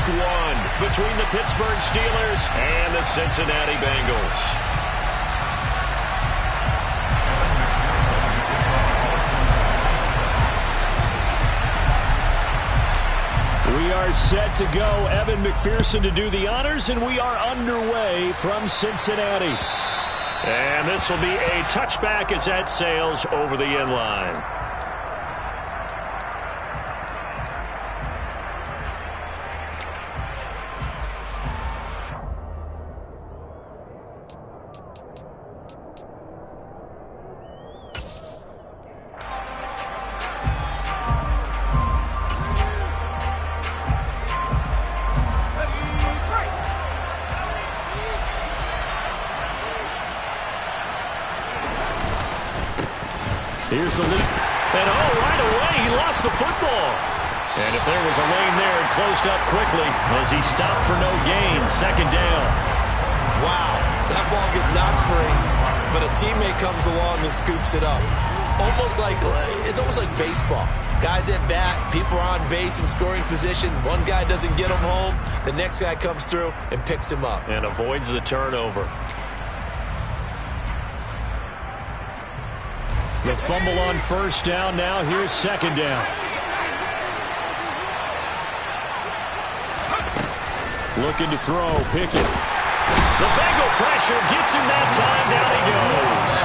one between the Pittsburgh Steelers and the Cincinnati Bengals. We are set to go. Evan McPherson to do the honors, and we are underway from Cincinnati. And this will be a touchback as that sails over the end line. Here's the lead. And right away, he lost the football. And if there was a lane there, it closed up quickly as he stopped for no gain. Second down. Wow, that ball gets knocked free, but a teammate comes along and scoops it up. It's almost like baseball. Guys at bat, people are on base in scoring position. One guy doesn't get him home. The next guy comes through and picks him up. And avoids the turnover. The fumble on first down. Now here's second down. Looking to throw. Pickett. The Bengal pressure gets him that time. Down he goes.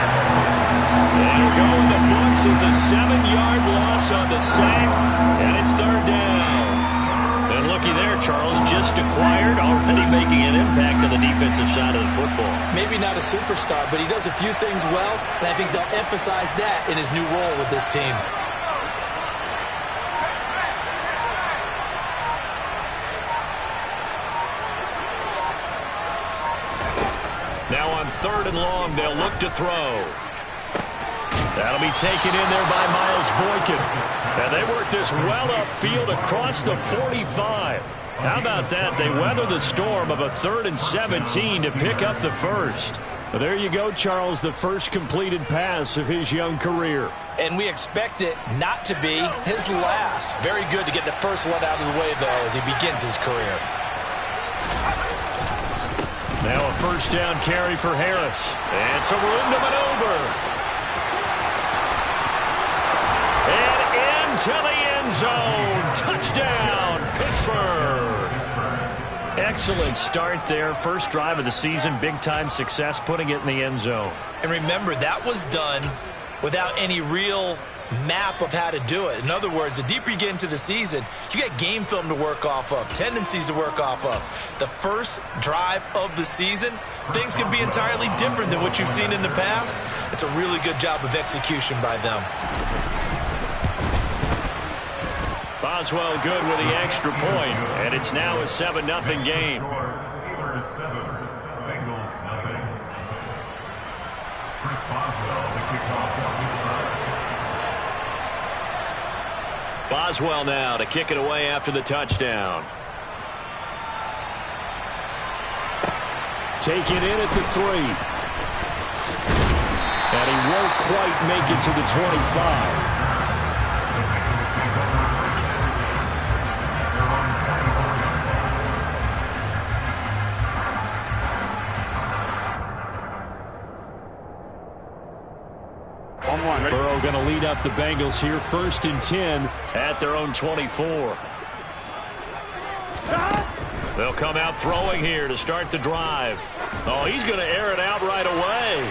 And we'll go in the books as a 7-yard loss on the sack. And it's third down. And looky there, Charles, just acquired, already making an impact on the defensive side of the football. Maybe not a superstar, but he does a few things well, and I think they'll emphasize that in his new role with this team. Now on third and long, they'll look to throw. That'll be taken in there by Miles Boykin. And they work this well upfield across the 45. How about that? They weather the storm of a 3rd and 17 to pick up the first. Well, there you go, Charles, the first completed pass of his young career. And we expect it not to be his last. Very good to get the first one out of the way, though, as he begins his career. Now a first down carry for Harris. And some room to maneuver. And into the end zone. Touchdown, Pittsburgh. Excellent start there. First drive of the season. Big-time success putting it in the end zone. And remember, that was done without any real map of how to do it. In other words, the deeper you get into the season, you got game film to work off of, tendencies to work off of. The first drive of the season, things can be entirely different than what you've seen in the past. It's a really good job of execution by them. Boswell good with the extra point, and it's now a 7-0 game. Steelers 7, Bengals nothing. Chris Boswell, the kickoff. Boswell now to kick it away after the touchdown. Take it in at the 3. And he won't quite make it to the 25. Burrow going to lead up the Bengals here, 1st and 10 at their own 24. They'll come out throwing here to start the drive. Oh, he's going to air it out right away.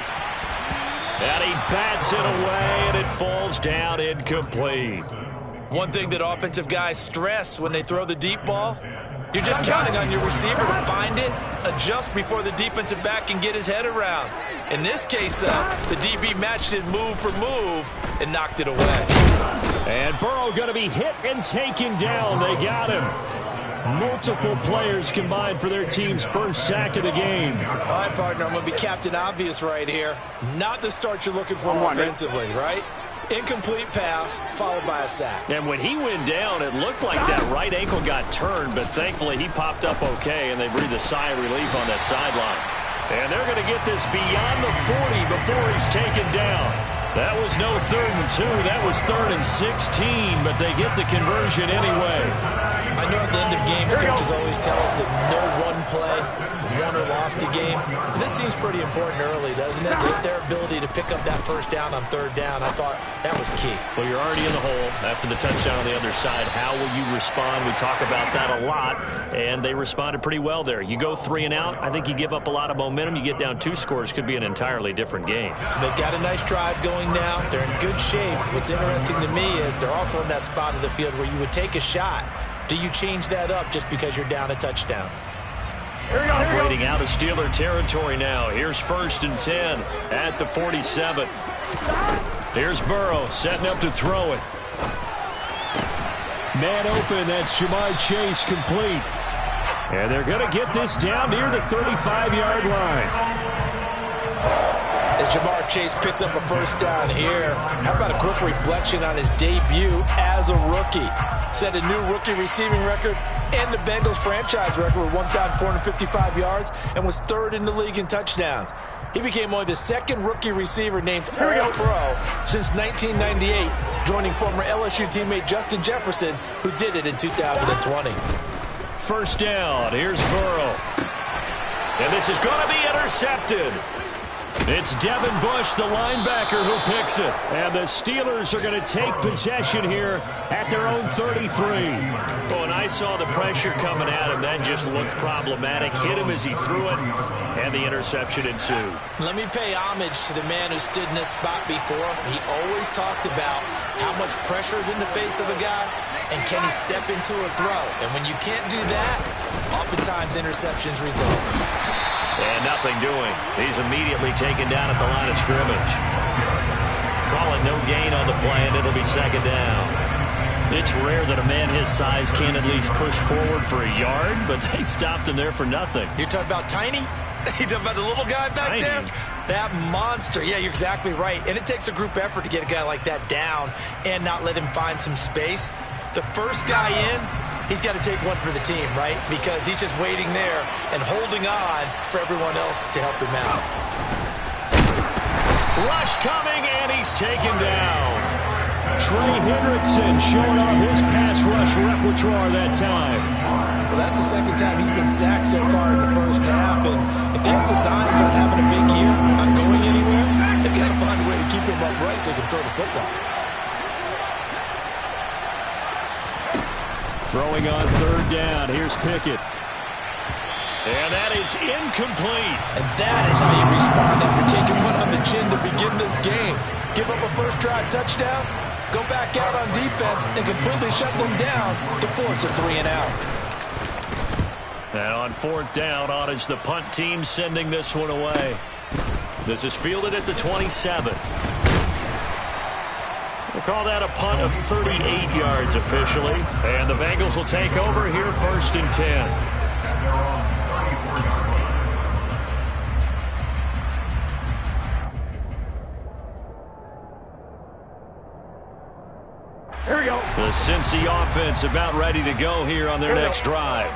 And he bats it away, and it falls down incomplete. One thing that offensive guys stress when they throw the deep ball, you're just counting on your receiver to find it, adjust before the defensive back can get his head around. In this case, though, the DB matched it move for move and knocked it away. And Burrow going to be hit and taken down. They got him. Multiple players combined for their team's first sack of the game. All right, partner, I'm going to be Captain Obvious right here. Not the start you're looking for offensively, right? Incomplete pass, followed by a sack. And when he went down, it looked like that right ankle got turned, but thankfully he popped up okay, and they breathed a sigh of relief on that sideline. And they're going to get this beyond the 40 before he's taken down. That was no 3rd and 2. That was 3rd and 16, but they get the conversion anyway. I know at the end of games, coaches always tell us that no one play won or lost a game. This seems pretty important early, doesn't it? Their ability to pick up that first down on third down, I thought that was key. Well, you're already in the hole after the touchdown on the other side. How will you respond? We talk about that a lot, and they responded pretty well there. You go 3 and out, I think you give up a lot of momentum. You get down 2 scores, could be an entirely different game. So they've got a nice drive going now. They're in good shape. What's interesting to me is they're also in that spot of the field where you would take a shot. Do you change that up just because you're down a touchdown? Operating out of Steeler territory now. Here's 1st and 10 at the 47. Here's Burrow setting up to throw it. Man open, that's Jamar Chase, complete. And they're going to get this down near the 35-yard line. As Jamar Chase picks up a first down here, how about a quick reflection on his debut as a rookie? Set a new rookie receiving record and the Bengals franchise record with 1,455 yards and was 3rd in the league in touchdowns. He became only the 2nd rookie receiver named All-Pro since 1998, joining former LSU teammate Justin Jefferson, who did it in 2020. First down, here's Burrow. And this is going to be intercepted. It's Devin Bush, the linebacker, who picks it. And the Steelers are going to take possession here at their own 33. Oh, and I saw the pressure coming at him. That just looked problematic. Hit him as he threw it, and the interception ensued. Let me pay homage to the man who stood in this spot before. He always talked about how much pressure is in the face of a guy, and can he step into a throw. And when you can't do that, oftentimes interceptions result. And nothing doing. He's immediately taken down at the line of scrimmage. Calling no gain on the play, and it'll be 2nd down. It's rare that a man his size can't at least push forward for a yard, but they stopped him there for nothing. You're talking about Tiny? You're talking about the little guy back Tiny. there? That monster. Yeah, you're exactly right. And it takes a group effort to get a guy like that down and not let him find some space. The first guy in, he's got to take one for the team, right? Because he's just waiting there and holding on for everyone else to help him out. Rush coming, and he's taken down. Trey Hendrickson showing off his pass rush repertoire that time. Well, that's the 2nd time he's been sacked so far in the first half. And if they have designs on having a big year, on going anywhere, they've got to find a way to keep him upright so he can throw the football. Throwing on 3rd down. Here's Pickett. And that is incomplete. And that is how you respond after taking one on the chin to begin this game. Give up a first drive touchdown, go back out on defense, and completely shut them down to force a 3 and out. And on 4th down, on is the punt team sending this one away. This is fielded at the 27. We'll call that a punt of 38 yards officially. And the Bengals will take over here 1st and 10. Here we go. The Cincy offense about ready to go here on their next drive.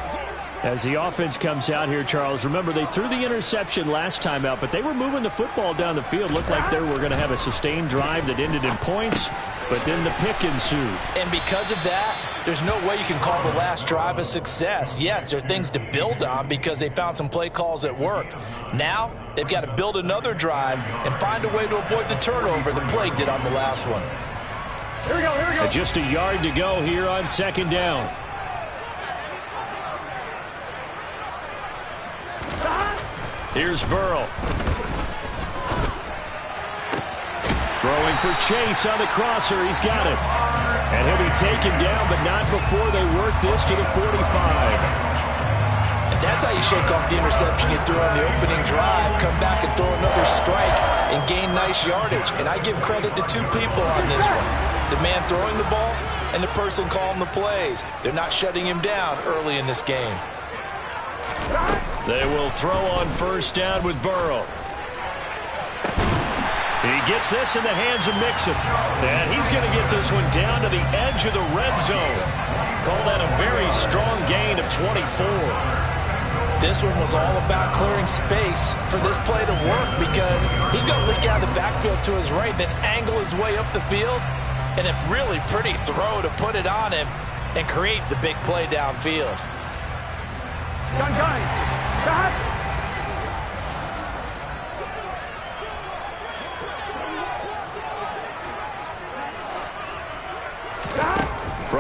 As the offense comes out here, Charles, remember they threw the interception last time out, but they were moving the football down the field. Looked like they were going to have a sustained drive that ended in points, but then the pick ensued. And because of that, there's no way you can call the last drive a success. Yes, there are things to build on because they found some play calls that worked. Now, they've got to build another drive and find a way to avoid the turnover the Plague did on the last one. Here we go, here we go. And just a yard to go here on 2nd down. Here's Burrow. Throwing for Chase on the crosser. He's got it. And he'll be taken down, but not before they work this to the 45. And that's how you shake off the interception you threw on the opening drive. Come back and throw another strike and gain nice yardage. And I give credit to 2 people on this one. The man throwing the ball and the person calling the plays. They're not shutting him down early in this game. They will throw on 1st down with Burrow. He gets this in the hands of Mixon. And he's going to get this one down to the edge of the red zone. Call that a very strong gain of 24. This one was all about clearing space for this play to work because he's going to leak out of the backfield to his right, then angle his way up the field. And a really pretty throw to put it on him and create the big play downfield.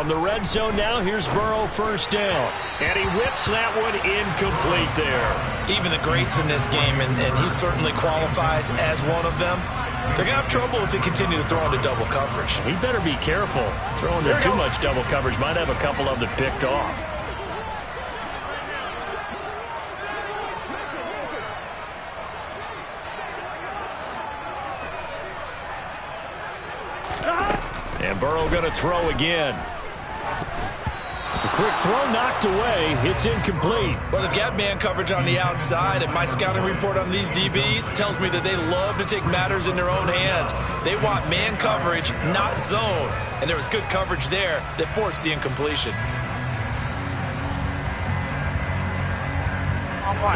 From the red zone now, here's Burrow, first down. And he whips that one incomplete there. Even the greats in this game, and he certainly qualifies as one of them, they're going to have trouble if they continue to throw into double coverage. He better be careful. Throwing into too much double coverage might have a couple of them picked off. And Burrow going to throw again. A quick throw knocked away. It's incomplete. Well, they've got man coverage on the outside, and my scouting report on these DBs tells me that they love to take matters in their own hands. They want man coverage, not zone. And there was good coverage there that forced the incompletion.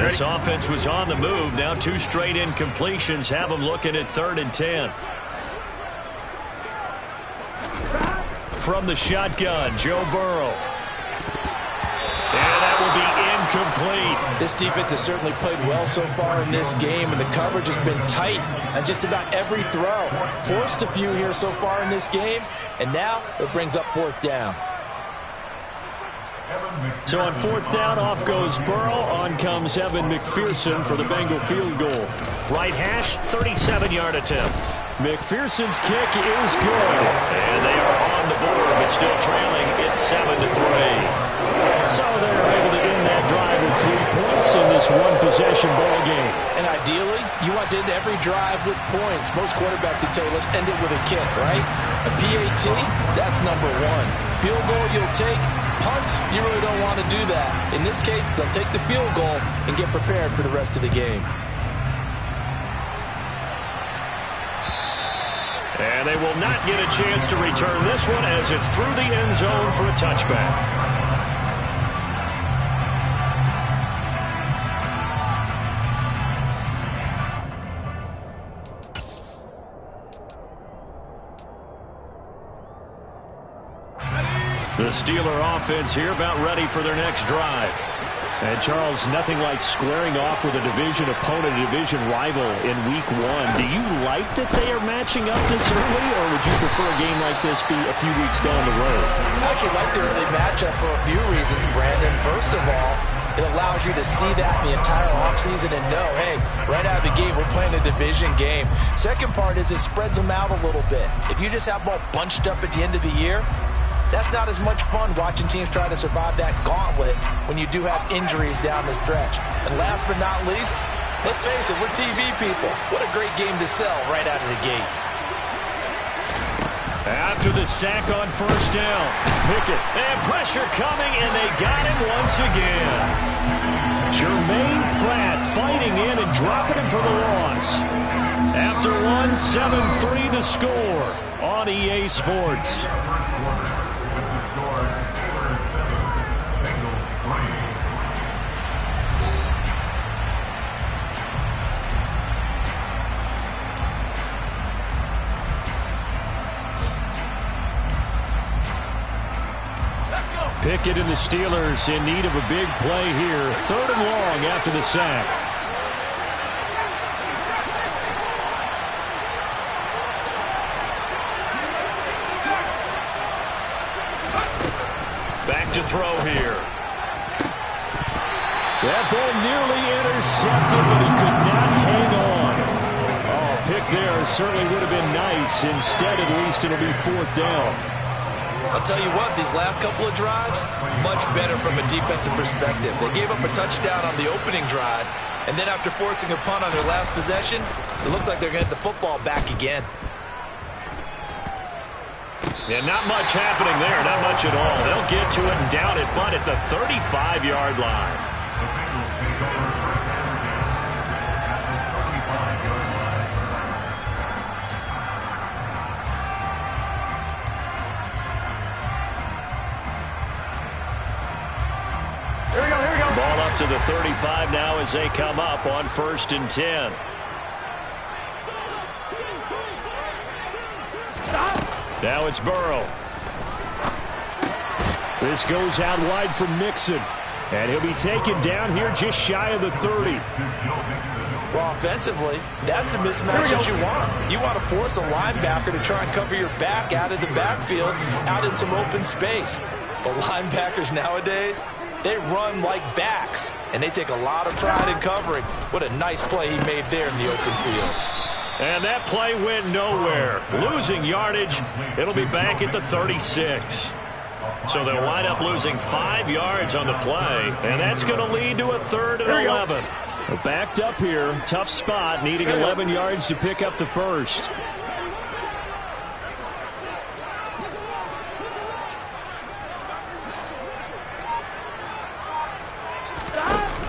This offense was on the move. Now 2 straight incompletions have them looking at 3rd and 10. From the shotgun, Joe Burrow. And that will be incomplete. This defense has certainly played well so far in this game, and the coverage has been tight on just about every throw. Forced a few here so far in this game, and now it brings up 4th down. So on 4th down, off goes Burrow. On comes Evan McPherson for the Bengal field goal. Right hash, 37-yard attempt. McPherson's kick is good. And they are on the board, but still trailing. It's 7-3. So they're able to end that drive with 3 points in this one-possession ball game. And ideally, you want to end every drive with points. Most quarterbacks would tell you, let's end it with a kick, right? A PAT, that's number 1. Field goal you'll take. Punts, you really don't want to do that. In this case, they'll take the field goal and get prepared for the rest of the game. And they will not get a chance to return this one as it's through the end zone for a touchback. The Steeler offense here about ready for their next drive. And Charles, nothing like squaring off with a division opponent, a division rival in week 1. Do you like that they are matching up this early, or would you prefer a game like this be a few weeks down the road? I actually like the early matchup for a few reasons, Brandon. First of all, it allows you to see that in the entire offseason and know, hey, right out of the gate, we're playing a division game. Second part is it spreads them out a little bit. If you just have them all bunched up at the end of the year, that's not as much fun watching teams try to survive that gauntlet when you do have injuries down the stretch. And last but not least, let's face it, we're TV people. What a great game to sell right out of the gate. After the sack on first down, Pickett, and pressure coming, and they got him once again. Jermaine Pratt fighting in and dropping him for the loss. After one, 7-3 the score on EA Sports. Pickett and the Steelers in need of a big play here. 3rd and long after the sack. Back to throw here. That ball nearly intercepted, but he could not hang on. Oh, pick there certainly would have been nice. Instead, at least it'll be 4th down. I'll tell you what, these last couple of drives, much better from a defensive perspective. They gave up a touchdown on the opening drive, and then after forcing a punt on their last possession, it looks like they're going to get the football back again. Yeah, not much happening there, not much at all. They'll get to it and down it, but at the 35-yard line. Ball up to the 35 now as they come up on 1st and 10. Now it's Burrow. This goes out wide for Mixon. And he'll be taken down here just shy of the 30. Well, offensively, that's the mismatch that you want. You want to force a linebacker to try and cover your back out of the backfield, out in some open space. But linebackers nowadays, they run like backs, and they take a lot of pride in covering. What a nice play he made there in the open field. And that play went nowhere. Losing yardage, it'll be back at the 36. So they'll wind up losing 5 yards on the play, and that's going to lead to a 3rd and 11. Backed up here, tough spot, needing 11 yards to pick up the first.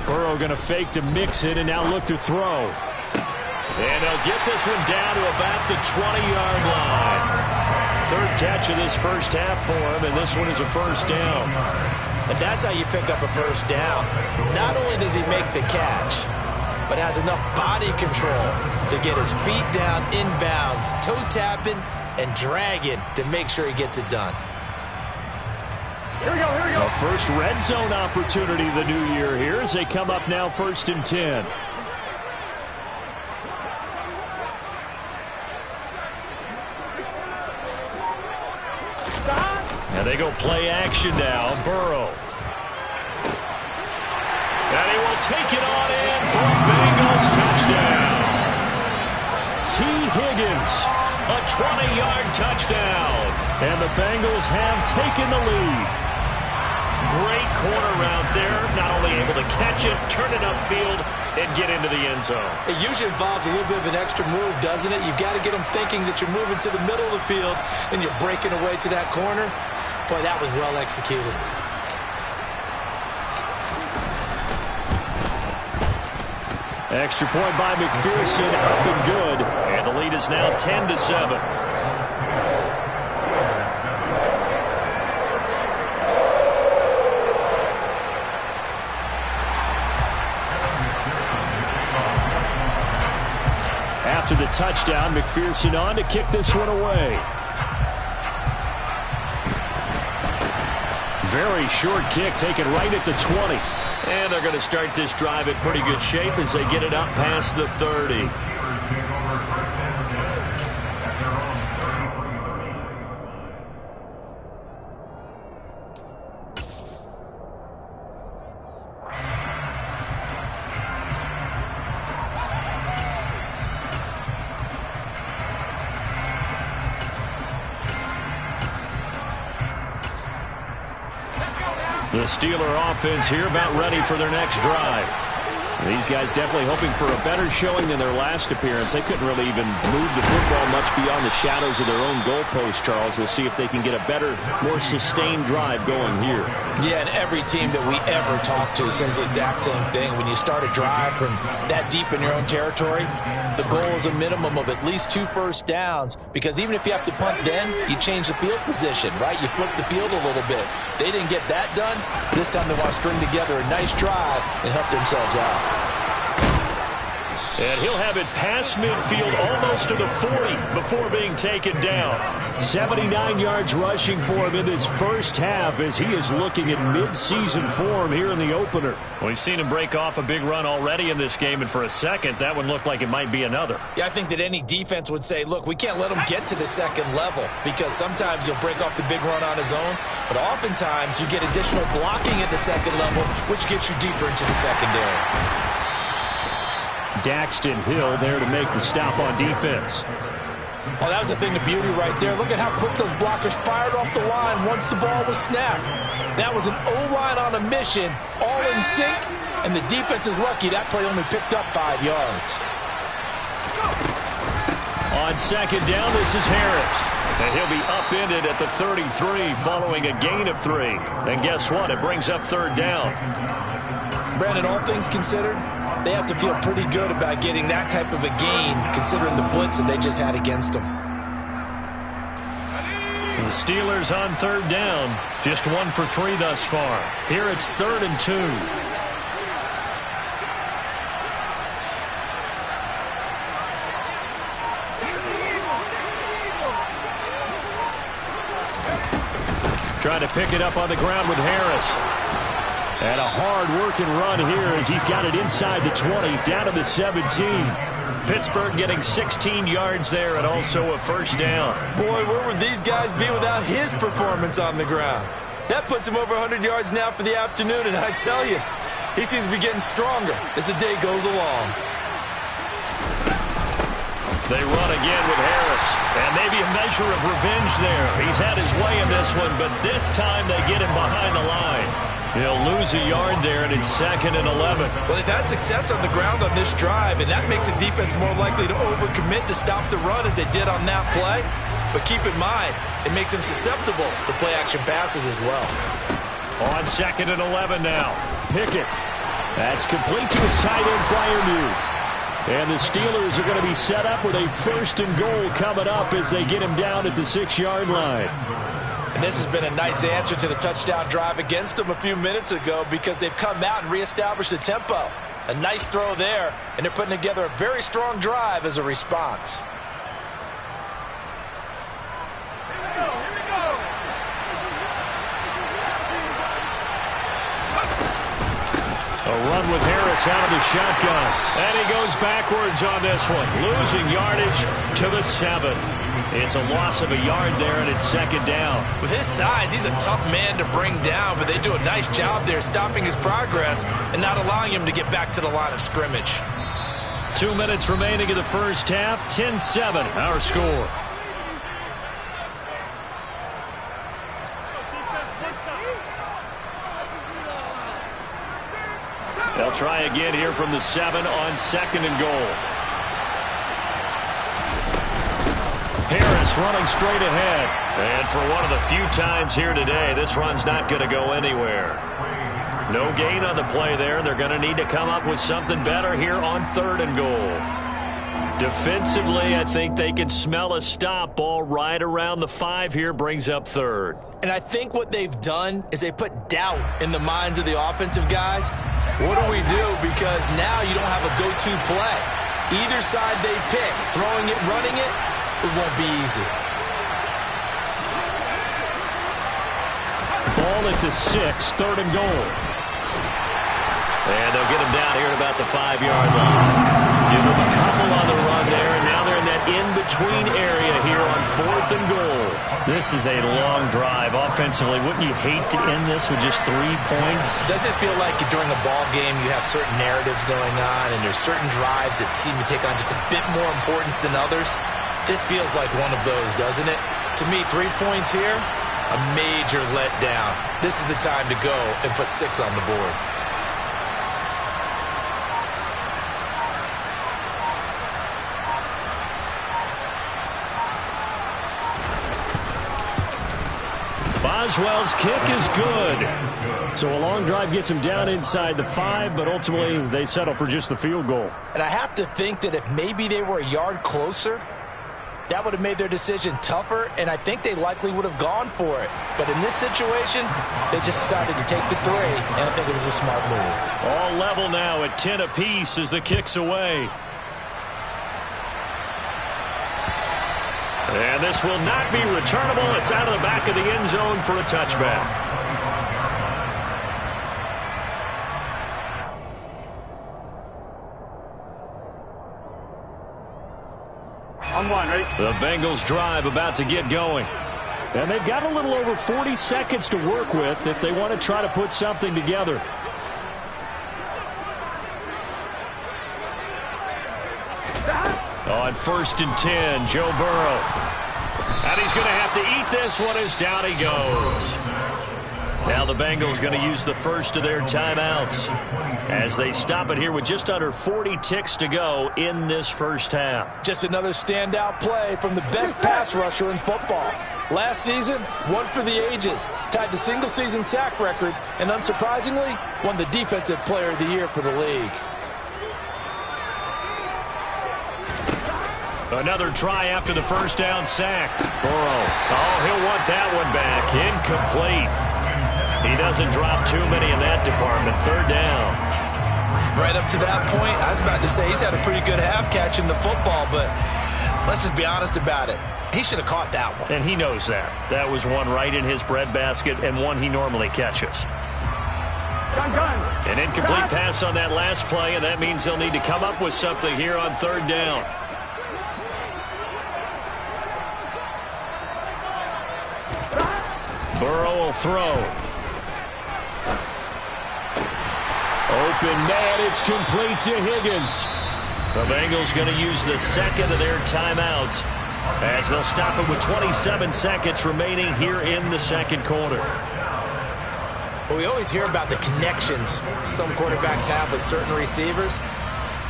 Burrow going to fake to Mixon and now look to throw. And they'll get this one down to about the 20-yard line. 3rd catch of this first half for him, and this one is a first down. And that's how you pick up a first down. Not only does he make the catch, but has enough body control to get his feet down inbounds, toe tapping and dragging to make sure he gets it done. Here we go, here we go. The first red zone opportunity of the new year here as they come up now 1st and 10. And they go play action now. Burrow. And he will take it on in for a Bengals touchdown. T. Higgins, a 20-yard touchdown. And the Bengals have taken the lead. Great corner route there. Not only able to catch it, turn it upfield, and get into the end zone. It usually involves a little bit of an extra move, doesn't it? You've got to get them thinking that you're moving to the middle of the field and you're breaking away to that corner. Boy, that was well executed. Extra point by McPherson, up and good. And the lead is now 10-7. After the touchdown, McPherson on to kick this one away. Very short kick taken right at the 20. And they're going to start this drive in pretty good shape as they get it up past the 30. The Steeler offense here about ready for their next drive. These guys definitely hoping for a better showing than their last appearance. They couldn't really even move the football much beyond the shadows of their own goalpost, Charles. We'll see if they can get a better, more sustained drive going here. Yeah, and every team that we ever talk to says the exact same thing. When you start a drive from that deep in your own territory, the goal is a minimum of at least 2 first downs, because even if you have to punt then, you change the field position, right? You flip the field a little bit. They didn't get that done. This time they want to string together a nice drive and help themselves out. And he'll have it past midfield almost to the 40 before being taken down. 79 yards rushing for him in this first half as he is looking at mid-season form here in the opener. We've seen him break off a big run already in this game, and for a second, that one looked like it might be another. Yeah, I think that any defense would say, look, we can't let him get to the second level, because sometimes he'll break off the big run on his own, but oftentimes you get additional blocking at the second level, which gets you deeper into the secondary. Daxton Hill there to make the stop on defense. Oh, that was a thing of beauty right there. Look at how quick those blockers fired off the line once the ball was snapped. That was an O-line on a mission, all in sync, and the defense is lucky that play only picked up 5 yards. On second down, this is Harris. And he'll be upended at the 33 following a gain of 3. And guess what? It brings up third down. Brandon, all things considered, they have to feel pretty good about getting that type of a gain, considering the blitz that they just had against them. The Steelers on third down, just 1 for 3 thus far. Here it's 3rd and 2. Trying to pick it up on the ground with Harris. And a hard-working run here as he's got it inside the 20, down to the 17. Pittsburgh getting 16 yards there and also a first down. Boy, where would these guys be without his performance on the ground? That puts him over 100 yards now for the afternoon, and I tell you, he seems to be getting stronger as the day goes along. They run again with Harris, and maybe a measure of revenge there. He's had his way in this one, but this time they get him behind the line. He'll lose a yard there, and it's 2nd and 11. Well, they've had success on the ground on this drive, and that makes a defense more likely to overcommit to stop the run as they did on that play. But keep in mind, it makes them susceptible to play-action passes as well. On 2nd and 11 now. Pickett. That's complete to his tight end flyer move. And the Steelers are going to be set up with a 1st and goal coming up as they get him down at the 6-yard line. And this has been a nice answer to the touchdown drive against them a few minutes ago because they've come out and reestablished the tempo. A nice throw there, and they're putting together a very strong drive as a response. A run with Harris out of the shotgun. And he goes backwards on this one. Losing yardage to the 7. It's a loss of a yard there, and it's 2nd down. With his size, he's a tough man to bring down, but they do a nice job there stopping his progress and not allowing him to get back to the line of scrimmage. 2 minutes remaining in the first half. 10-7, our score. They'll try again here from the 7 on 2nd and goal. Harris running straight ahead. And for one of the few times here today, this run's not going to go anywhere. No gain on the play there. They're going to need to come up with something better here on 3rd and goal. Defensively, I think they can smell a stop. Ball right around the 5 here brings up 3rd. And I think what they've done is they put doubt in the minds of the offensive guys. What do we do? Because now you don't have a go-to play. Either side they pick, throwing it, running it, it won't be easy. Ball at the 6, 3rd and goal. And they'll get him down here at about the 5-yard line. Give them a couple on the run there, and now they're in that in-between area here on 4th and goal. This is a long drive. Offensively, wouldn't you hate to end this with just 3 points? Doesn't it feel like during a ball game you have certain narratives going on, and there's certain drives that seem to take on just a bit more importance than others? This feels like one of those, doesn't it? To me, 3 points here, a major letdown. This is the time to go and put 6 on the board. Boswell's kick is good. So a long drive gets him down inside the 5, but ultimately they settle for just the field goal. And I have to think that if maybe they were a yard closer, that would have made their decision tougher, and I think they likely would have gone for it. But in this situation, they just decided to take the 3, and I think it was a smart move. All level now at 10 apiece as the kick's away. And this will not be returnable. It's out of the back of the end zone for a touchback. On 1, ready? The Bengals drive about to get going. And they've got a little over 40 seconds to work with if they want to try to put something together. On 1st and 10, Joe Burrow. And he's going to have to eat this one as down he goes. Now the Bengals going to use the first of their timeouts as they stop it here with just under 40 ticks to go in this first half. Just another standout play from the best pass rusher in football. Last season, one for the ages, tied the single-season sack record, and unsurprisingly, won the Defensive Player of the Year for the league. Another try after the first down sack. Burrow. Oh, he'll want that one back. Incomplete. He doesn't drop too many in that department. 3rd down. Right up to that point, I was about to say he's had a pretty good half catching the football, but let's just be honest about it. He should have caught that one. And he knows that. That was one right in his breadbasket and one he normally catches. An incomplete pass on that last play, and that means they'll need to come up with something here on third down. Burrow will throw. Open man, it's complete to Higgins. The Bengals going to use the second of their timeouts as they'll stop it with 27 seconds remaining here in the second quarter. Well, we always hear about the connections some quarterbacks have with certain receivers.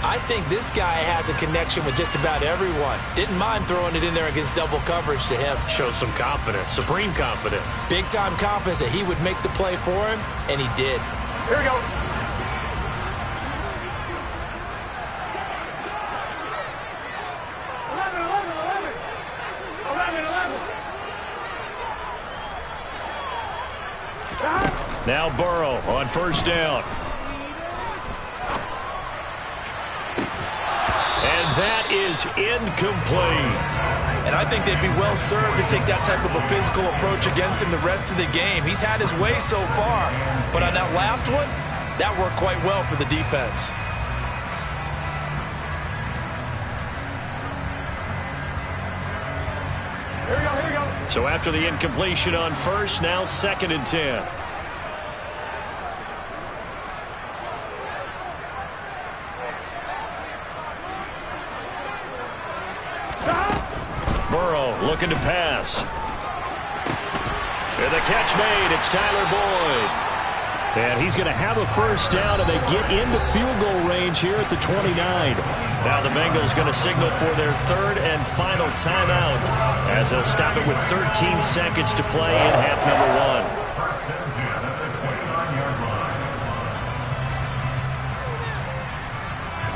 I think this guy has a connection with just about everyone. Didn't mind throwing it in there against double coverage to him. Shows some confidence, supreme confidence. Big-time confidence that he would make the play for him, and he did. Here we go. Now Burrow on first down. And that is incomplete. And I think they'd be well served to take that type of a physical approach against him the rest of the game. He's had his way so far. But on that last one, that worked quite well for the defense. Here we go, here we go. So after the incompletion on first, now 2nd and 10. Burrow looking to pass. And the catch made. It's Tyler Boyd. And he's going to have a first down, and they get into field goal range here at the 29. Now the Bengals going to signal for their third and final timeout as they'll stop it with 13 seconds to play in half number 1.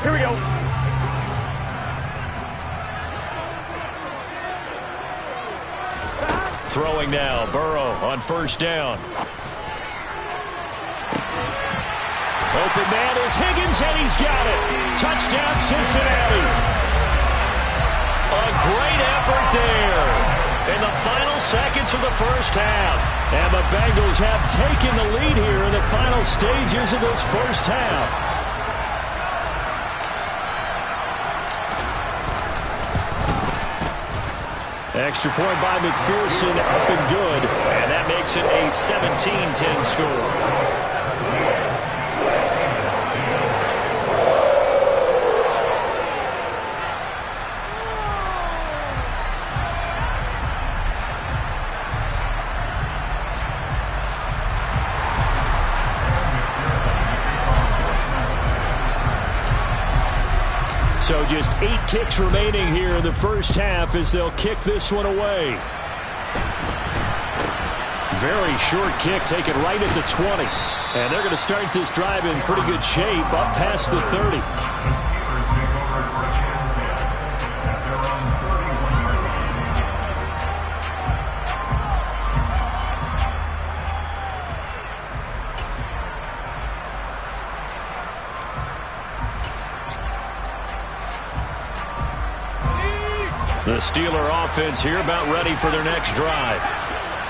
Here we go. Throwing now, Burrow on first down. Open man is Higgins, and he's got it. Touchdown, Cincinnati. A great effort there in the final seconds of the first half. And the Bengals have taken the lead here in the final stages of this first half. Extra point by McPherson, up and good. And that makes it a 17-10 score. So just 8 ticks remaining here in the first half as they'll kick this one away. Very short kick taken right at the 20. And they're going to start this drive in pretty good shape up past the 30. The Steeler offense here about ready for their next drive.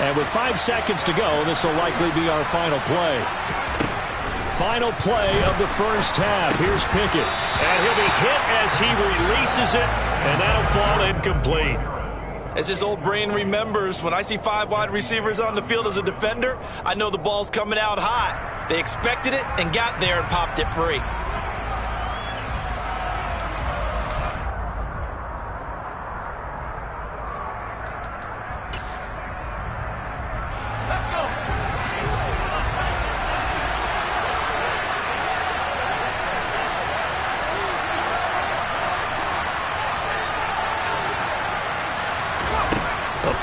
And with 5 seconds to go, this will likely be our final play. Final play of the first half. Here's Pickett. And he'll be hit as he releases it, and that'll fall incomplete. As his old brain remembers, when I see 5 wide receivers on the field as a defender, I know the ball's coming out hot. They expected it and got there and popped it free.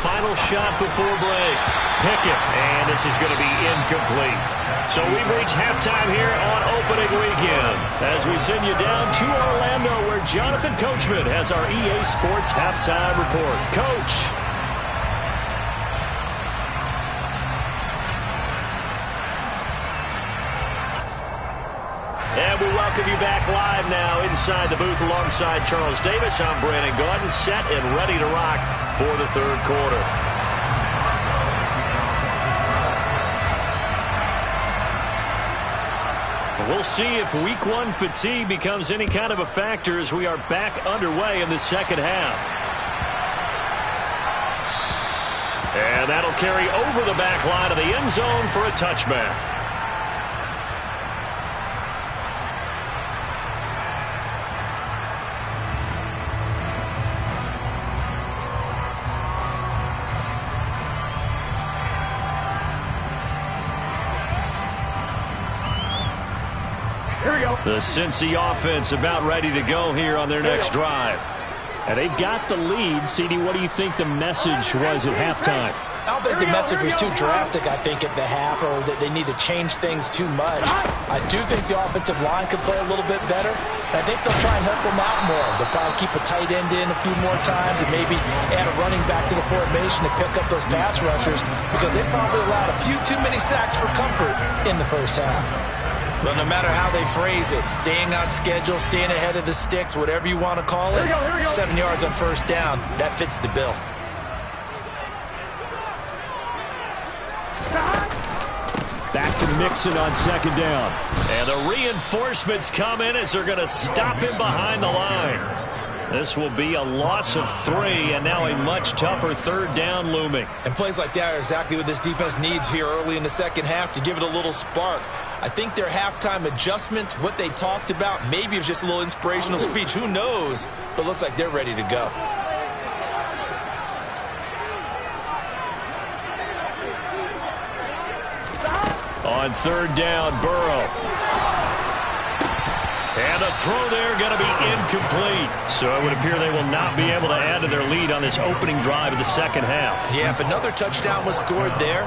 Final shot before break. Pickett, and this is going to be incomplete. So we've reached halftime here on opening weekend as we send you down to Orlando where Jonathan Coachman has our EA Sports halftime report. Coach. And we welcome you back live now inside the booth alongside Charles Davis. I'm Brandon Gaudin, set and ready to rock for the third quarter. We'll see if week one fatigue becomes any kind of a factor as we are back underway in the second half. And that'll carry over the back line of the end zone for a touchback. The Cincy offense about ready to go here on their next drive. And they've got the lead. CD, what do you think the message was at halftime? I don't think the message was too drastic, I think, at the half, or that they need to change things too much. I do think the offensive line could play a little bit better. I think they'll try and help them out more. They'll probably keep a tight end in a few more times and maybe add a running back to the formation to pick up those pass rushers, because they probably allowed a few too many sacks for comfort in the first half. But no matter how they phrase it, staying on schedule, staying ahead of the sticks, whatever you want to call it, 7 yards on first down, that fits the bill. Back to Mixon on second down. And the reinforcements come in as they're going to stop him behind the line. This will be a loss of 3, and now a much tougher third down looming. And plays like that are exactly what this defense needs here early in the second half to give it a little spark. I think their halftime adjustments, what they talked about, maybe it was just a little inspirational speech. Who knows? But looks like they're ready to go. On third down, Burrow. And a throw there going to be incomplete. So it would appear they will not be able to add to their lead on this opening drive of the second half. Yeah, if another touchdown was scored there,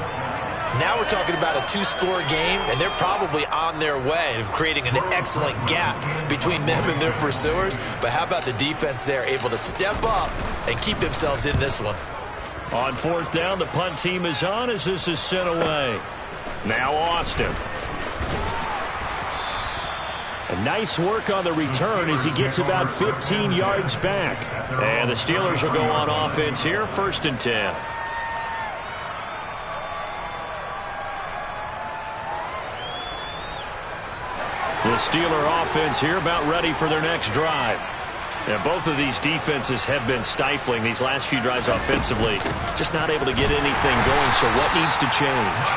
now we're talking about a 2-score game, and they're probably on their way of creating an excellent gap between them and their pursuers. But how about the defense there, able to step up and keep themselves in this one? On fourth down, the punt team is on as this is sent away. Now Austin. A nice work on the return as he gets about 15 yards back. And the Steelers will go on offense here, 1st and 10. The Steeler offense here about ready for their next drive. And both of these defenses have been stifling these last few drives offensively. Just not able to get anything going, so what needs to change?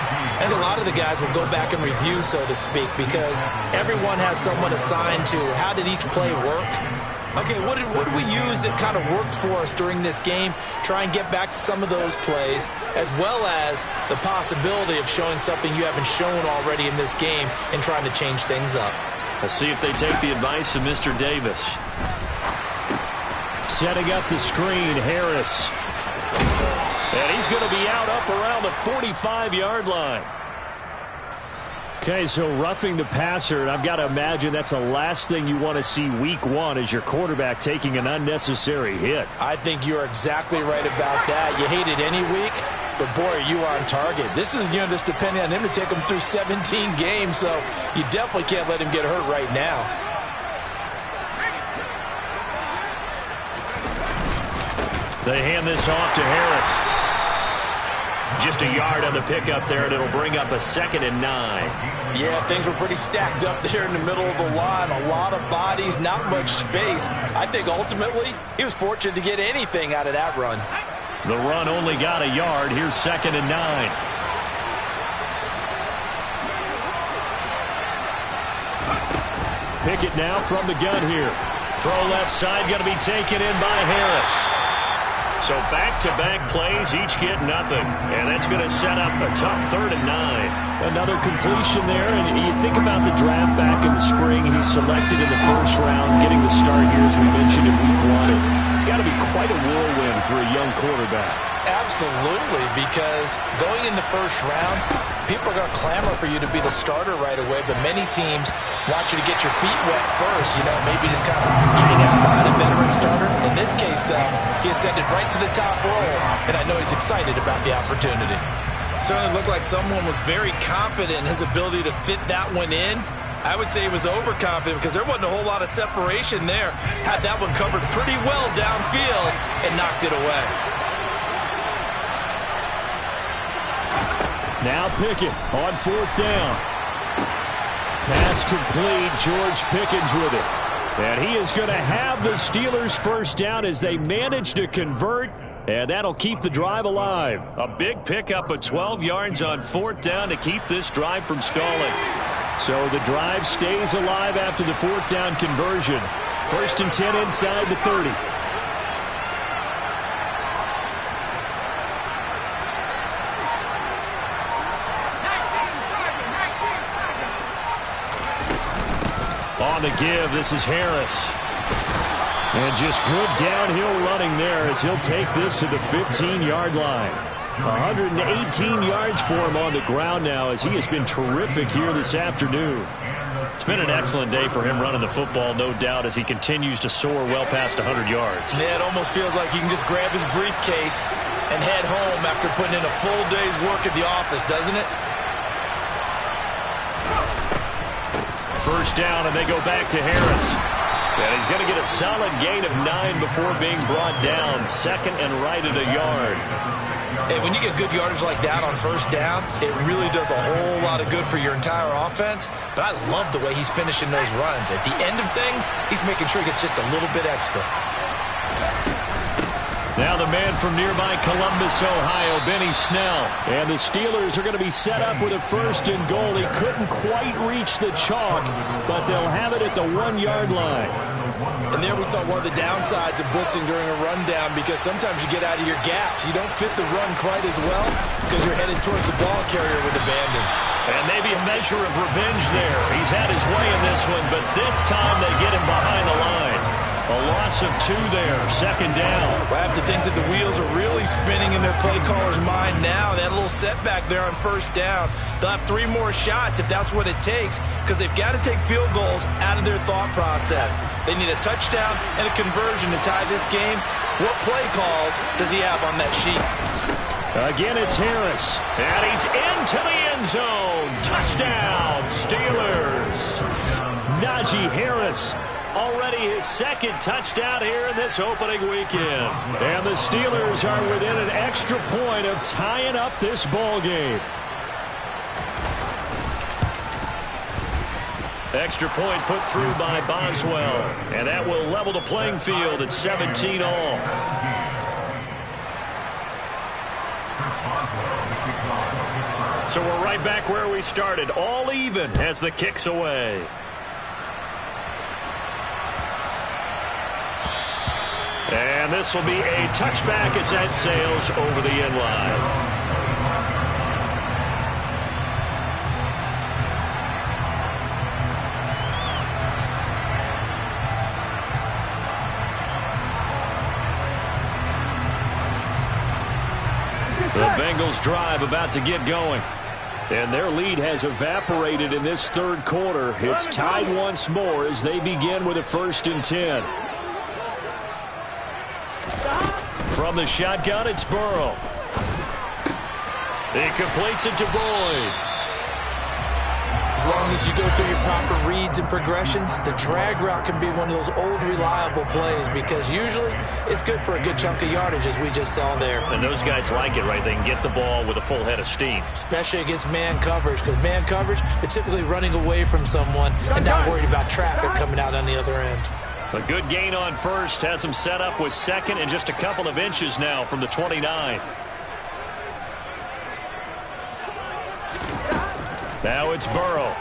And a lot of the guys will go back and review, so to speak, because everyone has someone assigned to how did each play work. Okay, what did we use that kind of worked for us during this game? Try and get back to some of those plays, as well as the possibility of showing something you haven't shown already in this game and trying to change things up. We'll see if they take the advice of Mr. Davis. Setting up the screen, Harris. And he's going to be out up around the 45-yard line. Okay, so roughing the passer, and I've got to imagine that's the last thing you want to see week one as your quarterback taking an unnecessary hit. I think you're exactly right about that. You hate it any week, but boy, are you on target. This is, this depending on him to take him through 17 games, so you definitely can't let him get hurt right now. They hand this off to Harris. Just a yard on the pickup there, and it'll bring up a 2nd and 9. Yeah, things were pretty stacked up there in the middle of the line. A lot of bodies, not much space. I think ultimately he was fortunate to get anything out of that run. The run only got a yard. Here's 2nd and 9. Pickett now from the gun here. Throw left side, going to be taken in by Harris. So back-to-back plays, each get nothing. And that's going to set up a tough 3rd and 9. Another completion there, and you think about the draft back in the spring. He's selected in the 1st round, getting the start here, as we mentioned in week 1. It's got to be quite a whirlwind for a young quarterback. Absolutely, because going in the 1st round, people are going to clamor for you to be the starter right away, but many teams want you to get your feet wet first, maybe just kind of hang out behind a veteran starter. In this case, though, he ascended right to the top role, and I know he's excited about the opportunity. Certainly looked like someone was very confident in his ability to fit that one in. I would say he was overconfident because there wasn't a whole lot of separation there. Had that one covered pretty well downfield and knocked it away. Now Pickett on 4th down. Pass complete. George Pickens with it. And he is going to have the Steelers first down as they manage to convert. And that'll keep the drive alive. A big pickup of 12 yards on 4th down to keep this drive from stalling. So the drive stays alive after the 4th down conversion. 1st and 10 inside the 30. On the give, this is Harris. And just good downhill running there as he'll take this to the 15-yard line. 118 yards for him on the ground now as he has been terrific here this afternoon. It's been an excellent day for him running the football, no doubt, as he continues to soar well past 100 yards. Yeah, it almost feels like he can just grab his briefcase and head home after putting in a full day's work at the office, doesn't it? First down, and they go back to Harris. And he's going to get a solid gain of 9 before being brought down. 2nd and right at a yard. Hey, when you get good yardage like that on 1st down, it really does a whole lot of good for your entire offense. But I love the way he's finishing those runs. At the end of things, he's making sure he gets just a little bit extra. Now the man from nearby Columbus, Ohio, Benny Snell. And the Steelers are going to be set up with a 1st and goal. He couldn't quite reach the chalk, but they'll have it at the 1-yard line. And there we saw one of the downsides of blitzing during a rundown, because sometimes you get out of your gaps. You don't fit the run quite as well because you're headed towards the ball carrier with abandon. And maybe a measure of revenge there. He's had his way in this one, but this time they get him behind the line. A loss of 2 there, 2nd down. I have to think that the wheels are really spinning in their play caller's mind now. That little setback there on 1st down. They'll have 3 more shots if that's what it takes, because they've got to take field goals out of their thought process. They need a touchdown and a conversion to tie this game. What play calls does he have on that sheet? Again, it's Harris. And he's into the end zone. Touchdown, Steelers. Najee Harris. Already his 2nd touchdown here in this opening weekend. And the Steelers are within an extra point of tying up this ball game. Extra point put through by Boswell. And that will level the playing field at 17 all. So we're right back where we started. All even as the kick's away. And this will be a touchback as that sails over the end line. The Bengals drive about to get going. And their lead has evaporated in this 3rd quarter. It's tied once more as they begin with a 1st and 10. From the shotgun, it's Burrow. He completes it to Boyd. As long as you go through your proper reads and progressions, the drag route can be one of those old reliable plays, because usually it's good for a good chunk of yardage, as we just saw there. And those guys like it, right? They can get the ball with a full head of steam. Especially against man coverage, because man coverage, they're typically running away from someone and not worried about traffic coming out on the other end. A good gain on 1st has him set up with 2nd and just a couple of inches now from the 29. Now it's Burrow.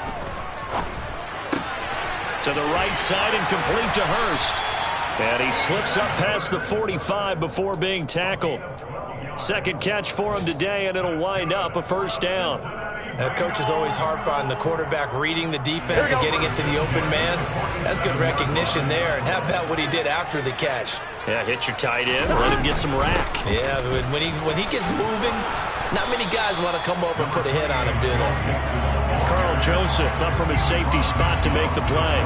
To the right side and complete to Hurst. And he slips up past the 45 before being tackled. 2nd catch for him today, and it'll wind up a 1st down. Coaches always harp on the quarterback reading the defense and getting it to the open man. That's good recognition there. And how about what he did after the catch? Yeah, hit your tight end, let him get some rack. Yeah, when he gets moving, not many guys want to come over and put a hit on him, do they? Carl Joseph up from his safety spot to make the play.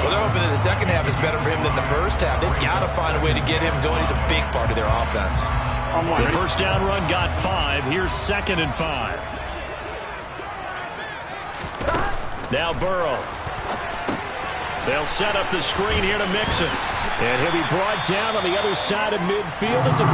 Well, they're hoping that the 2nd half is better for him than the 1st half. They've got to find a way to get him going. He's a big part of their offense. The 1st down run got 5. Here's 2nd and 5. Now Burrow. They'll set up the screen here to Mixon. And he'll be brought down on the other side of midfield at the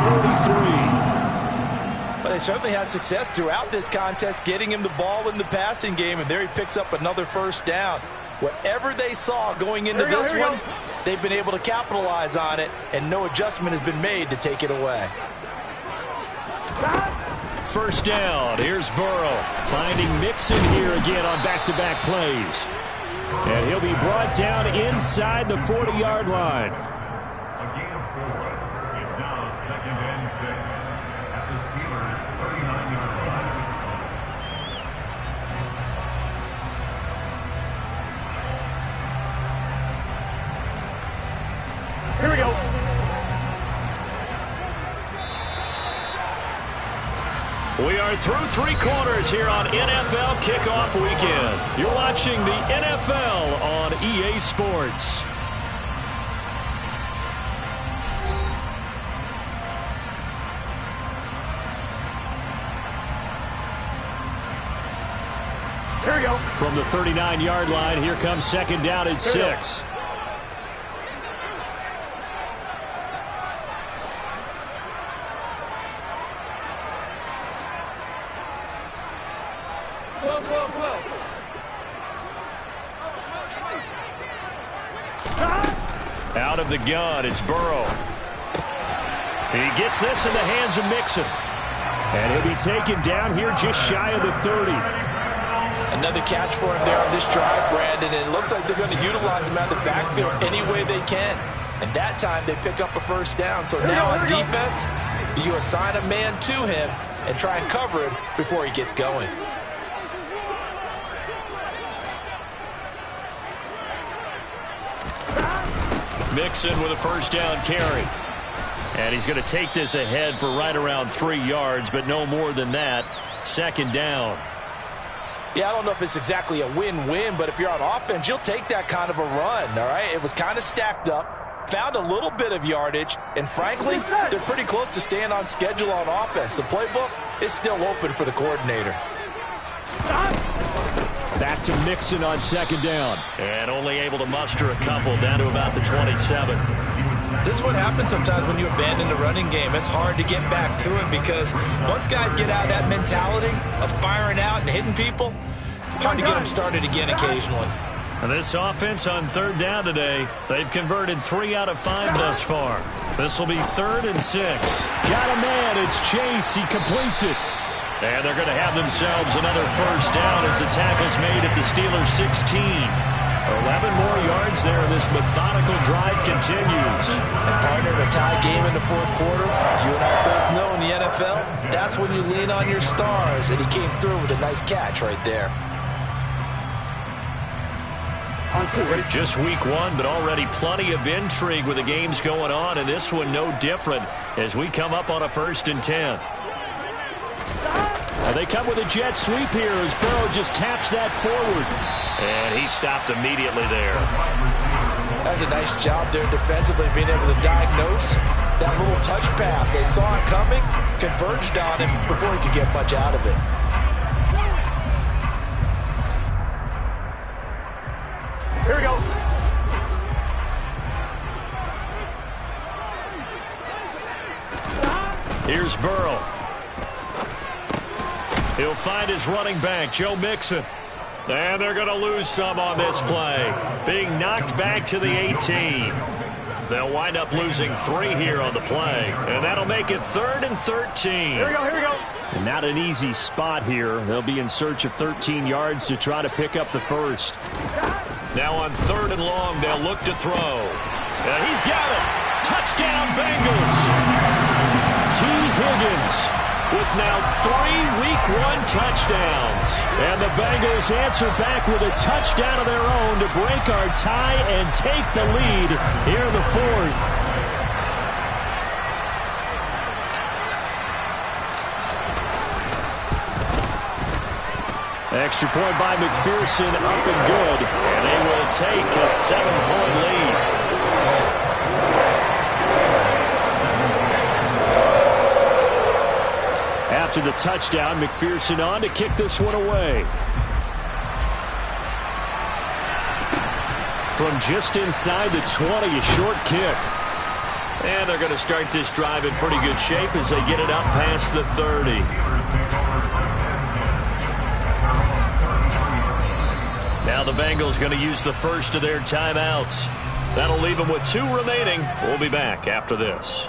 43. Well, they certainly had success throughout this contest, getting him the ball in the passing game, and there he picks up another first down. Whatever they saw going into this one, they've been able to capitalize on it, and no adjustment has been made to take it away. First down. Here's Burrow finding Mixon here again on back-to-back plays. And he'll be brought down inside the 40-yard line. A gain of 4. It's now 2nd and 6 at the Steelers' 39-yard line. Here we go. We are through 3 quarters here on NFL Kickoff Weekend. You're watching the NFL on EA Sports. Here we go. From the 39-yard line, here comes 2nd down and 6. Out of the gun, it's Burrow. He gets this in the hands of Mixon. And he'll be taken down here just shy of the 30. Another catch for him there on this drive, Brandon, and it looks like they're going to utilize him out of the backfield any way they can. And that time they pick up a first down. So now on defense, do you assign a man to him and try and cover him before he gets going? Mixon with a first down carry. And he's going to take this ahead for right around 3 yards, but no more than that. 2nd down. Yeah, I don't know if it's exactly a win-win, but if you're on offense, you'll take that kind of a run, all right? It was kind of stacked up, found a little bit of yardage, and frankly, they're pretty close to staying on schedule on offense. The playbook is still open for the coordinator. Back to Mixon on 2nd down. And only able to muster a couple down to about the 27. This is what happens sometimes when you abandon the running game. It's hard to get back to it because once guys get out of that mentality of firing out and hitting people, hard to get them started again occasionally. And this offense on 3rd down today, they've converted 3 out of 5 thus far. This will be 3rd and 6. Got a man. It's Chase. He completes it. And they're going to have themselves another first down as the tackle's made at the Steelers' 16. 11 more yards there, and this methodical drive continues. And partner, in a tie game in the 4th quarter, you and I both know in the NFL, that's when you lean on your stars, and he came through with a nice catch right there. Just week 1, but already plenty of intrigue with the games going on, and this one no different as we come up on a 1st and 10. They come with a jet sweep here as Burrow just taps that forward. And he stopped immediately there. That's a nice job there defensively, being able to diagnose that little touch pass. They saw it coming, converged on him before he could get much out of it. Here we go. Here's Burrow. He'll find his running back, Joe Mixon. And they're going to lose some on this play. Being knocked back to the 18. They'll wind up losing 3 here on the play. And that'll make it 3rd and 13. Here we go, here we go. And not an easy spot here. They'll be in search of 13 yards to try to pick up the first. Now on 3rd and long, they'll look to throw. And he's got it. Touchdown, Bengals. T. Higgins with now 3 Week 1 touchdowns. And the Bengals answer back with a touchdown of their own to break our tie and take the lead here in the 4th. Extra point by McPherson, up and good. And they will take a 7-point lead. After the touchdown, McPherson on to kick this one away. From just inside the 20, a short kick. And they're going to start this drive in pretty good shape as they get it up past the 30. Now the Bengals going to use the first of their timeouts. That'll leave them with 2 remaining. We'll be back after this.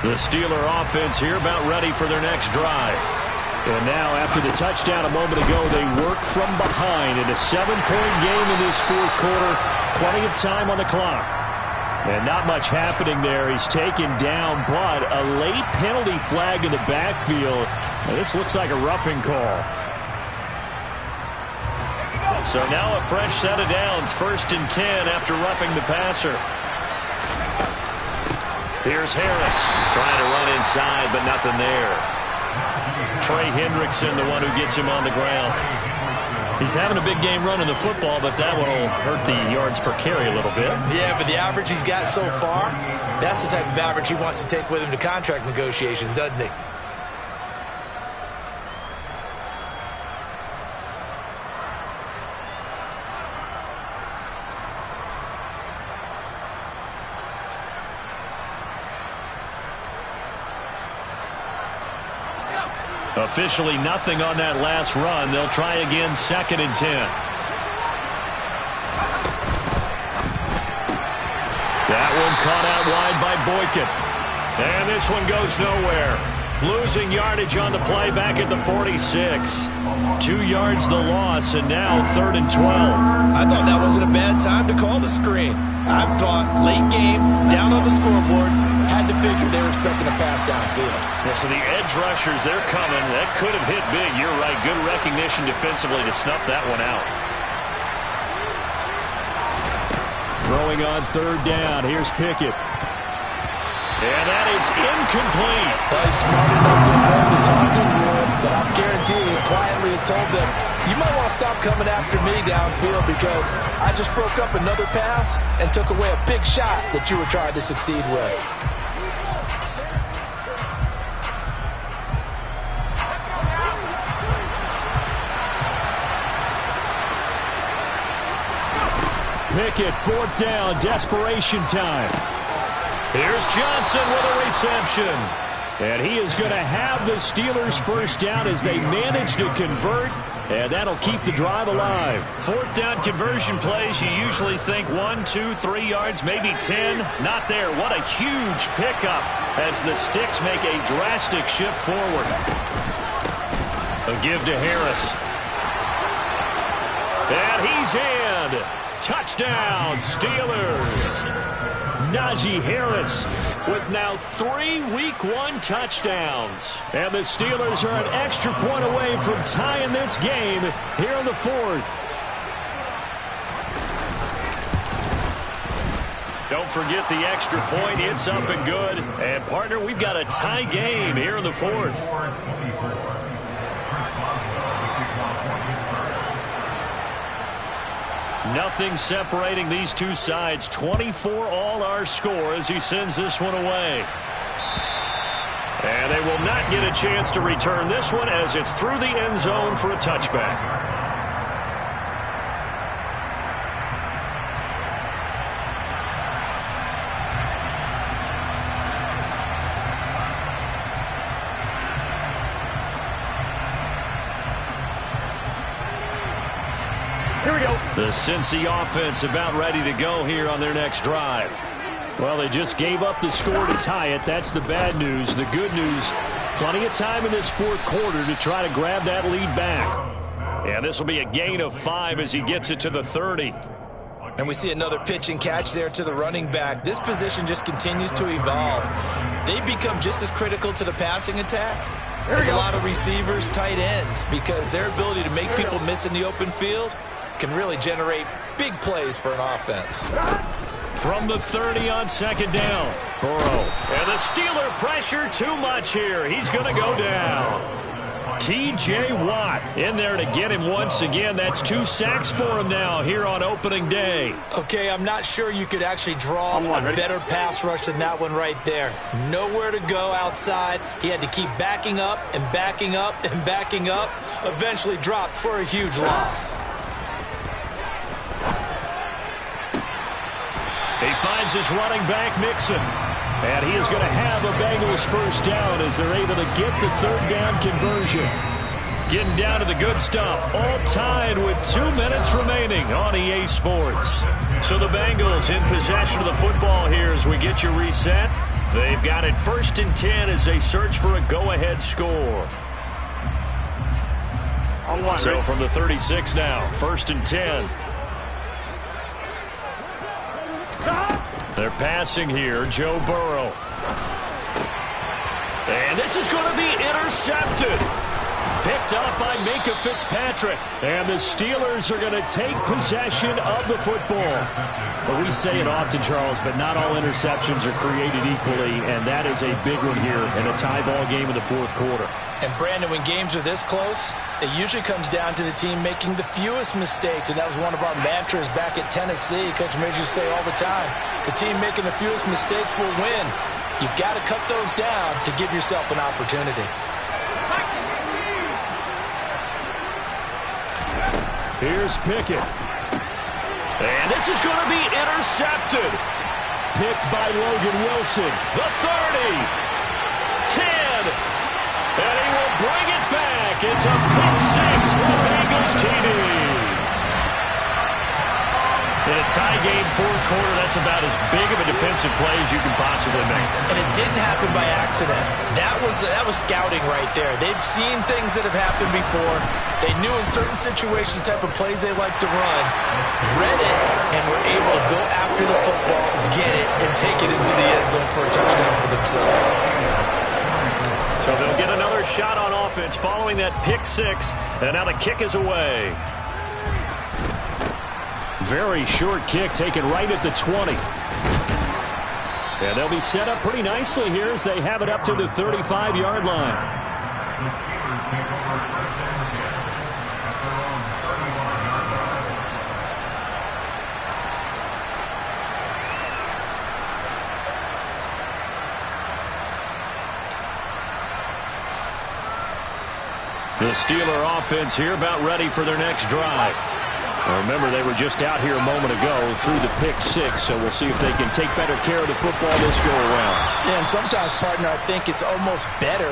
The Steeler offense here about ready for their next drive. And now after the touchdown a moment ago, they work from behind in a 7-point game in this fourth quarter. Plenty of time on the clock. And not much happening there. He's taken down, but a late penalty flag in the backfield. And this looks like a roughing call. So now a fresh set of downs. 1st and 10 after roughing the passer. Here's Harris trying to run inside, but nothing there. Trey Hendrickson, the one who gets him on the ground. He's having a big game running the football, but that one will hurt the yards per carry a little bit. Yeah, but the average he's got so far, that's the type of average he wants to take with him to contract negotiations, doesn't he? Officially nothing on that last run. They'll try again, 2nd and 10. That one caught out wide by Boykin. And this one goes nowhere. Losing yardage on the play back at the 46. 2 yards the loss, and now 3rd and 12. I thought that wasn't a bad time to call the screen. I thought late game, down on the scoreboard, had to figure they were expecting a pass downfield. Yeah, so the edge rushers, they're coming. That could have hit big. You're right. Good recognition defensively to snuff that one out. Throwing on 3rd down. Here's Pickett. And that is incomplete. He's smart enough to avoid the taunting rule, but I'm guaranteeing he quietly has told them, you might want to stop coming after me downfield because I just broke up another pass and took away a big shot that you were trying to succeed with. Pickett, 4th down, desperation time. Here's Johnson with a reception. And he is going to have the Steelers' 1st down as they manage to convert, and that'll keep the drive alive. 4th down conversion plays, you usually think 1, 2, 3 yards, maybe 10. Not there. What a huge pickup as the Sticks make a drastic shift forward. A give to Harris. And he's in. Touchdown, Steelers. Najee Harris with now 3 Week 1 touchdowns. And the Steelers are an extra point away from tying this game here in the 4th. Don't forget the extra point. It's up and good. And, partner, we've got a tie game here in the 4th. Nothing separating these two sides. 24 all our score as he sends this one away. And they will not get a chance to return this one as it's through the end zone for a touchback. Here we go. The Cincy offense about ready to go here on their next drive. Well, they just gave up the score to tie it. That's the bad news. The good news, plenty of time in this 4th quarter to try to grab that lead back. And this will be a gain of 5 as he gets it to the 30. And we see another pitch and catch there to the running back. This position just continues to evolve. They become just as critical to the passing attack as a lot of receivers, tight ends, because their ability to make people miss in the open field can really generate big plays for an offense. From the 30 on 2nd down, Burrow. And the Steeler pressure too much here. He's going to go down. T.J. Watt in there to get him once again. That's 2 sacks for him now here on opening day. Okay, I'm not sure you could actually draw a better pass rush than that one right there. Nowhere to go outside. He had to keep backing up and backing up and backing up. Eventually dropped for a huge loss. He finds his running back, Mixon. And he is going to have a Bengals first down as they're able to get the third down conversion. Getting down to the good stuff. All tied with 2 minutes remaining on EA Sports. So the Bengals in possession of the football here as we get you reset. They've got it 1st and 10 as they search for a go-ahead score. So from the 36 now, 1st and 10. They're passing here, Joe Burrow. And this is going to be intercepted. Picked up by Minka Fitzpatrick. And the Steelers are going to take possession of the football. Well, we say it often, Charles, but not all interceptions are created equally, and that is a big one here in a tie ball game in the 4th quarter. And, Brandon, when games are this close, it usually comes down to the team making the fewest mistakes, and that was one of our mantras back at Tennessee. Coach Major used to say all the time, the team making the fewest mistakes will win. You've got to cut those down to give yourself an opportunity. Here's Pickett. And this is going to be intercepted. Picked by Logan Wilson. The 30. 10. And he will bring it back. It's a pick 6 for the Bengals TD. In a tie game, 4th quarter, that's about as big of a defensive play as you can possibly make. And it didn't happen by accident. That was scouting right there. They've seen things that have happened before. They knew in certain situations the type of plays they like to run, read it, and were able to go after the football, get it, and take it into the end zone for a touchdown for themselves. So they'll get another shot on offense following that pick 6, and now the kick is away. Very short kick taken right at the 20. And they'll be set up pretty nicely here as they have it up to the 35-yard line. The Steelers take over 1st and 10 at their own 31-yard line. The Steeler offense here about ready for their next drive. Remember, they were just out here a moment ago through the pick 6, so we'll see if they can take better care of the football this go-around. Yeah, and sometimes, partner, I think it's almost better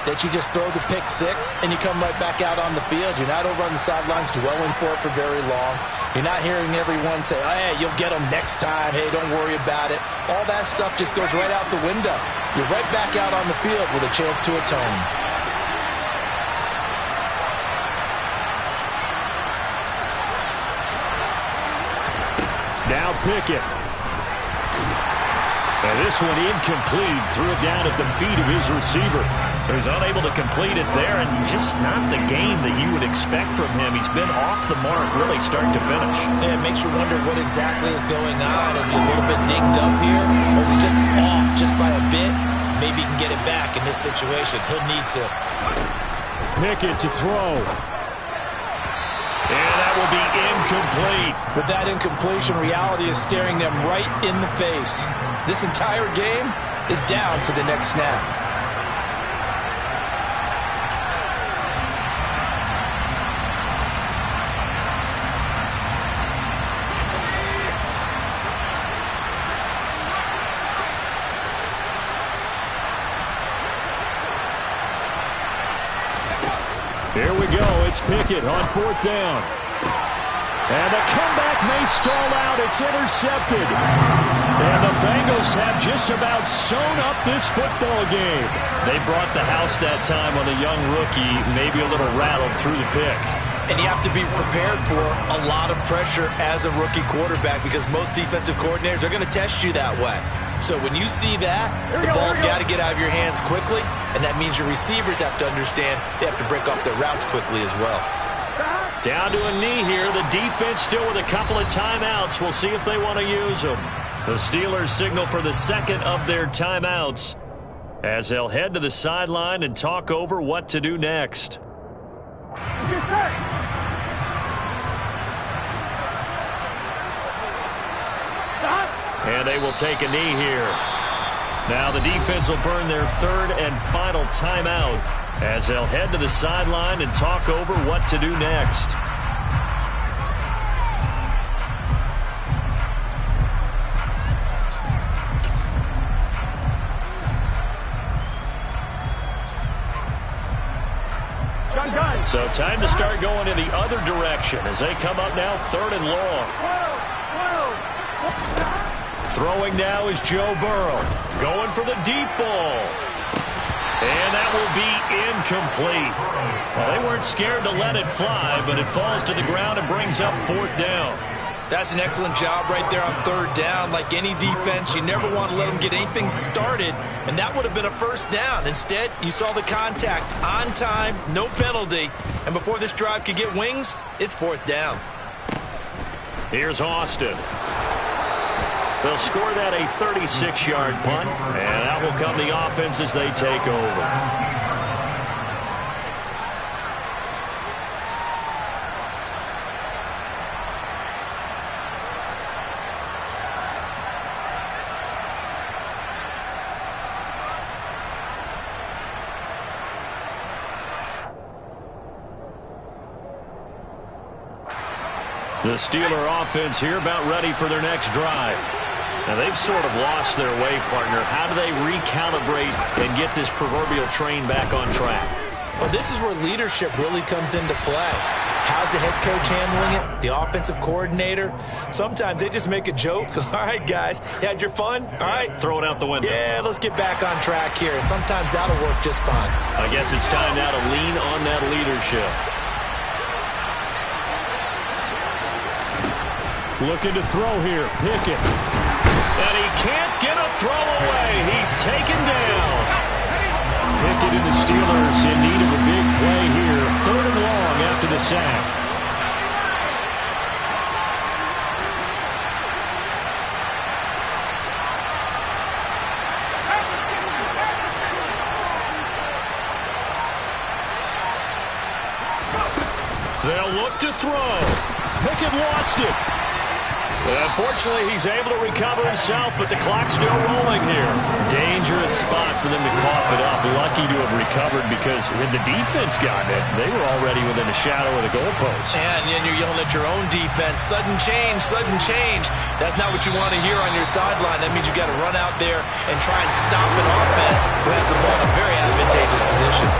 that you just throw the pick 6 and you come right back out on the field. You're not over on the sidelines dwelling for it for very long. You're not hearing everyone say, oh, hey, you'll get them next time. Hey, don't worry about it. All that stuff just goes right out the window. You're right back out on the field with a chance to atone. Now Pickett. And this one incomplete. Threw it down at the feet of his receiver. So he's unable to complete it there, and just not the game that you would expect from him. He's been off the mark really start to finish. Yeah, it makes you wonder what exactly is going on. Is he a little bit dinged up here, or is he just off just by a bit? Maybe he can get it back in this situation. He'll need to. Pickett to throw. And that will be incomplete. With that incompletion, reality is staring them right in the face. This entire game is down to the next snap. Here we go. It's Pickett on 4th down. And the comeback may stall out. It's intercepted. And the Bengals have just about sewn up this football game. They brought the house that time on the young rookie, maybe a little rattled through the pick. And you have to be prepared for a lot of pressure as a rookie quarterback because most defensive coordinators are going to test you that way. So when you see that, the ball's got to get out of your hands quickly, and that means your receivers have to understand they have to break off their routes quickly as well. Down to a knee here. The defense still with a couple of timeouts. We'll see if they want to use them. The Steelers signal for the second of their timeouts as they'll head to the sideline and talk over what to do next. And they will take a knee here. Now the defense will burn their third and final timeout as they'll head to the sideline and talk over what to do next. So time to start going in the other direction as they come up now third and long. Throwing now is Joe Burrow. Going for the deep ball. And that will be incomplete. Well, they weren't scared to let it fly, but it falls to the ground and brings up fourth down. That's an excellent job right there on third down. Like any defense, you never want to let them get anything started, and that would have been a first down. Instead, you saw the contact on time, no penalty, and before this drive could get wings, it's fourth down. Here's Austin. They'll score that a 36-yard punt, and that will come the offense as they take over. The Steeler offense here about ready for their next drive. Now they've sort of lost their way, partner. How do they recalibrate and get this proverbial train back on track? Well, this is where leadership really comes into play. How's the head coach handling it? The offensive coordinator? Sometimes they just make a joke. All right, guys, you had your fun? All right. Throw it out the window. Yeah, let's get back on track here. And sometimes that'll work just fine. I guess it's time now to lean on that leadership. Looking to throw here. Pickett. And he can't get a throw away. He's taken down. Pickett and the Steelers in need of a big play here. Third and long after the sack. They'll look to throw. Pickett lost it. Unfortunately, he's able to recover himself, but the clock's still rolling here. Dangerous spot for them to cough it up. Lucky to have recovered because had the defense gotten it, they were already within a shadow of the goalpost. And then you're yelling at your own defense. Sudden change, sudden change. That's not what you want to hear on your sideline. That means you got to run out there and try and stop an offense who has the ball in a very advantageous position.